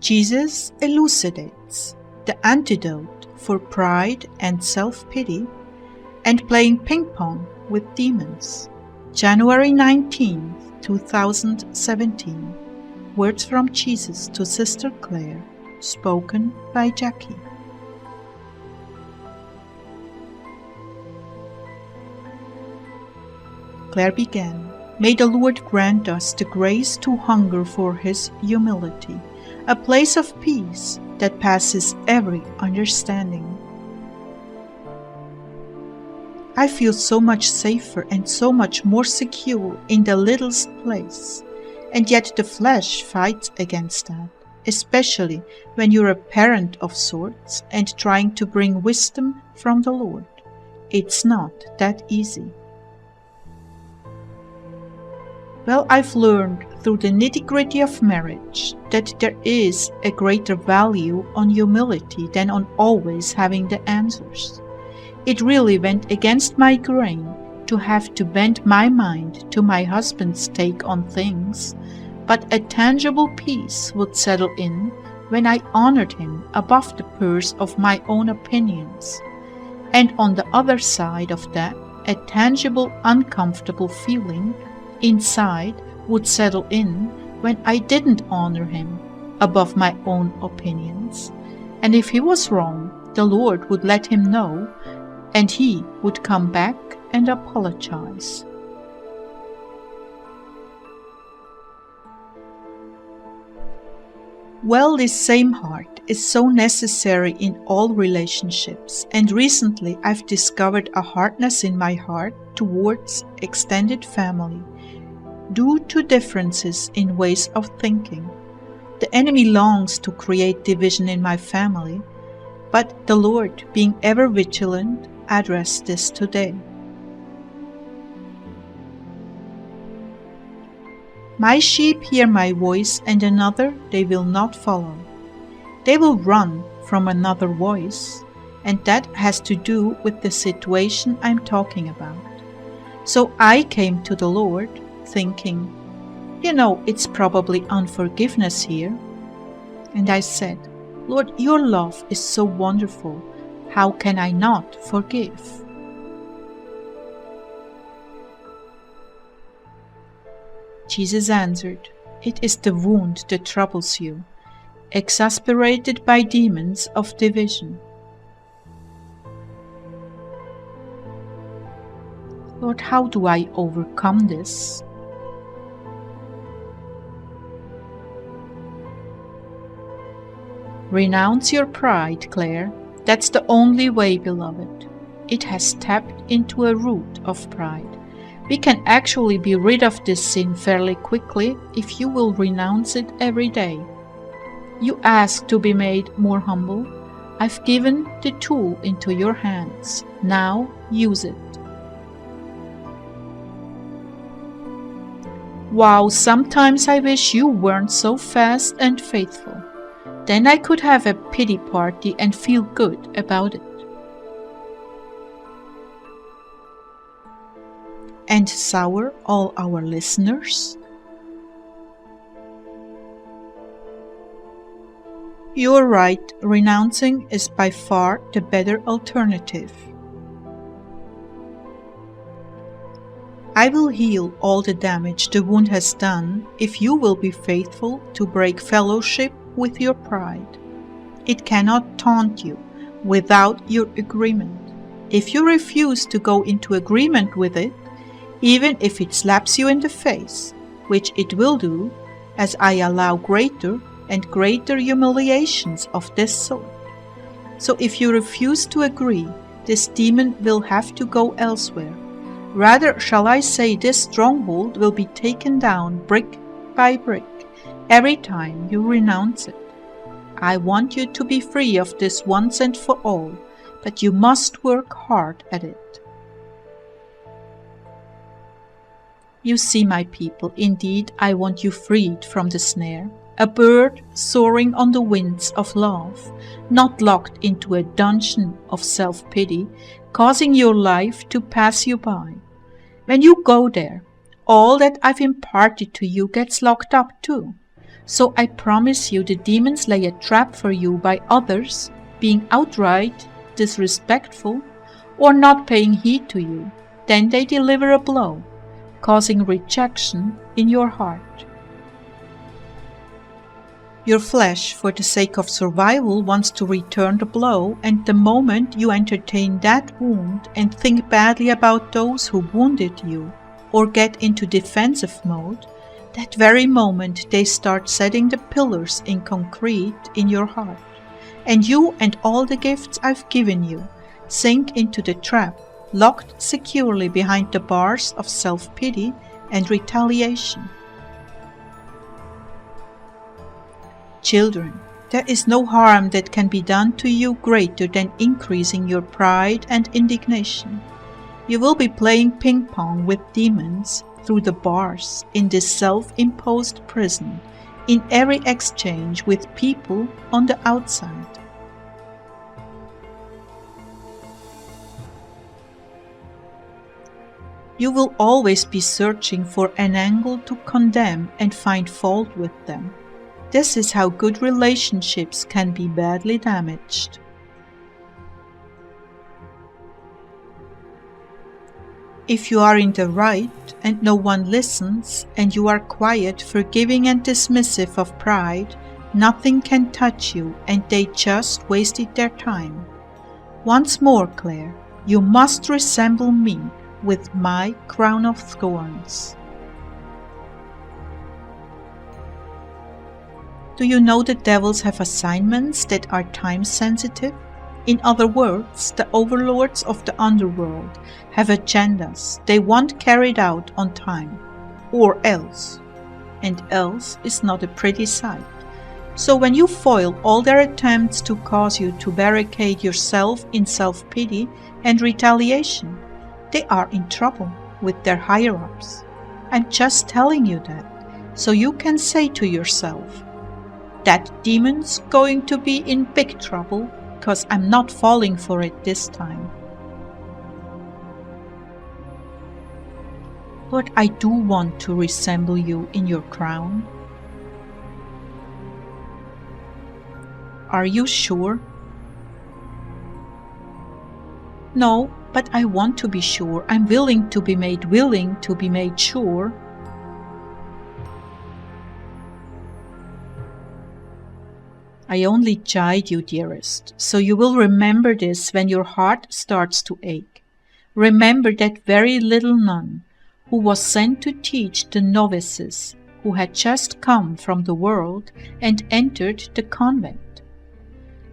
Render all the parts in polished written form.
Jesus elucidates the antidote for pride and self-pity and playing ping-pong with demons. January 19, 2017. Words from Jesus to Sister Clare, spoken by Jackie. Clare began, "May the Lord grant us the grace to hunger for His humility, a place of peace that passes every understanding. I feel so much safer and so much more secure in the littlest place, and yet the flesh fights against that, especially when you're a parent of sorts and trying to bring wisdom from the Lord. It's not that easy. Well, I've learned through the nitty-gritty of marriage that there is a greater value on humility than on always having the answers. It really went against my grain to have to bend my mind to my husband's take on things, but a tangible peace would settle in when I honored him above the purse of my own opinions. And on the other side of that, a tangible, uncomfortable feeling inside would settle in when I didn't honor him above my own opinions. And if he was wrong, the Lord would let him know, and he would come back and apologize. Well, this same heart is so necessary in all relationships, and recently I've discovered a hardness in my heart towards extended family due to differences in ways of thinking. The enemy longs to create division in my family, but the Lord, being ever vigilant, addressed this today. My sheep hear my voice, and another they will not follow. They will run from another voice, and that has to do with the situation I'm talking about. So I came to the Lord thinking, it's probably unforgiveness here. And I said, Lord, your love is so wonderful. How can I not forgive? Jesus answered, it is the wound that troubles you, exasperated by demons of division. Lord, how do I overcome this? Renounce your pride, Clare. That's the only way, beloved. It has tapped into a root of pride. We can actually be rid of this sin fairly quickly if you will renounce it every day. You ask to be made more humble. I've given the tool into your hands. Now use it. Wow, sometimes I wish you weren't so fast and faithful. Then I could have a pity party and feel good about it. And sour all our listeners? You're right, renouncing is by far the better alternative. I will heal all the damage the wound has done if you will be faithful to break fellowship with your pride. It cannot taunt you without your agreement. If you refuse to go into agreement with it, even if it slaps you in the face, which it will do, as I allow greater and greater humiliations of this sort. So if you refuse to agree, this demon will have to go elsewhere. Rather, shall I say, this stronghold will be taken down brick by brick every time you renounce it. I want you to be free of this once and for all, but you must work hard at it. You see, my people, indeed I want you freed from the snare, a bird soaring on the winds of love, not locked into a dungeon of self-pity, causing your life to pass you by. When you go there, all that I've imparted to you gets locked up too. So I promise you the demons lay a trap for you by others being outright disrespectful or not paying heed to you. Then they deliver a blow, causing rejection in your heart. Your flesh, for the sake of survival, wants to return the blow, and the moment you entertain that wound and think badly about those who wounded you, or get into defensive mode, that very moment they start setting the pillars in concrete in your heart, and you and all the gifts I've given you sink into the trap, locked securely behind the bars of self-pity and retaliation. Children, there is no harm that can be done to you greater than increasing your pride and indignation. You will be playing ping-pong with demons through the bars in this self-imposed prison, in every exchange with people on the outside. You will always be searching for an angle to condemn and find fault with them. This is how good relationships can be badly damaged. If you are in the right and no one listens, and you are quiet, forgiving and dismissive of pride, nothing can touch you, and they just wasted their time. Once more, Clare, you must resemble me with my crown of thorns. Do you know the devils have assignments that are time-sensitive? In other words, the overlords of the underworld have agendas they want carried out on time, or else. And else is not a pretty sight. So when you foil all their attempts to cause you to barricade yourself in self-pity and retaliation, they are in trouble with their higher-ups. I'm just telling you that, so you can say to yourself, that demon's going to be in big trouble, because I'm not falling for it this time. But I do want to resemble you in your crown. Are you sure? No, but I want to be sure. I'm willing to be made sure. I only chide you, dearest, so you will remember this when your heart starts to ache. Remember that very little nun who was sent to teach the novices who had just come from the world and entered the convent.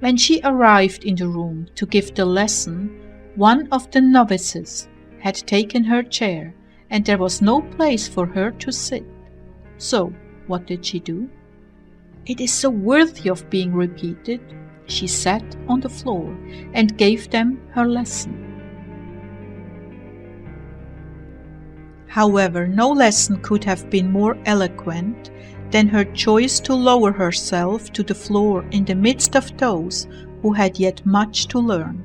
When she arrived in the room to give the lesson, one of the novices had taken her chair, and there was no place for her to sit. So, what did she do? It is so worthy of being repeated. She sat on the floor and gave them her lesson. However, no lesson could have been more eloquent than her choice to lower herself to the floor in the midst of those who had yet much to learn.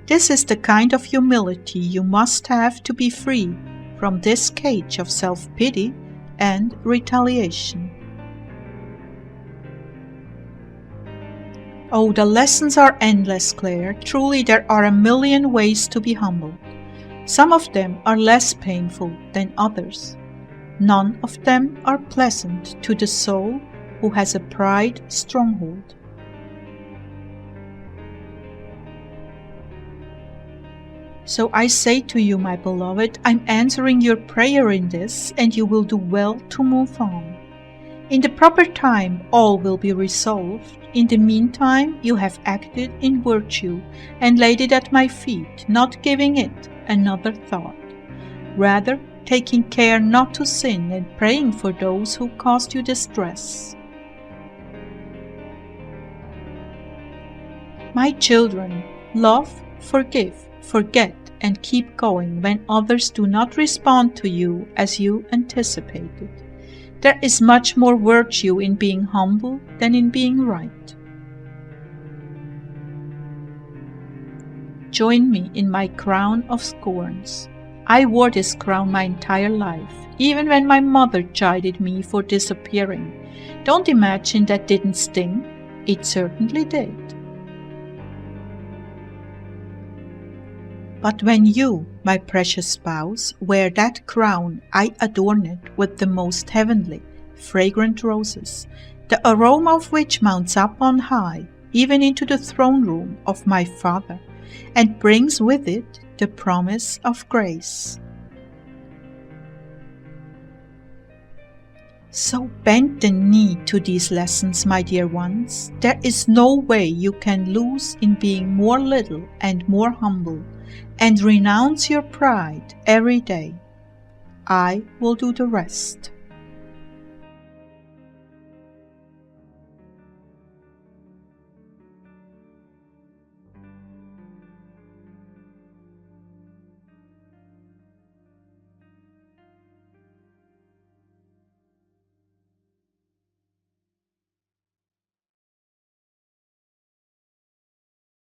This is the kind of humility you must have to be free from this cage of self-pity and retaliation. Oh, the lessons are endless, Clare. Truly, there are a million ways to be humbled. Some of them are less painful than others. None of them are pleasant to the soul who has a pride stronghold. So I say to you, my beloved, I'm answering your prayer in this, and you will do well to move on. In the proper time, all will be resolved. In the meantime, you have acted in virtue and laid it at my feet, not giving it another thought, rather taking care not to sin and praying for those who caused you distress. My children, love, forgive, forget, and keep going when others do not respond to you as you anticipated. There is much more virtue in being humble than in being right. Join me in my crown of scorns. I wore this crown my entire life, even when my mother chided me for disappearing. Don't imagine that didn't sting. It certainly did. But when you, my precious spouse, wear that crown, I adorn it with the most heavenly, fragrant roses, the aroma of which mounts up on high, even into the throne room of my Father, and brings with it the promise of grace. So bend the knee to these lessons, my dear ones. There is no way you can lose in being more little and more humble, and renounce your pride every day. I will do the rest.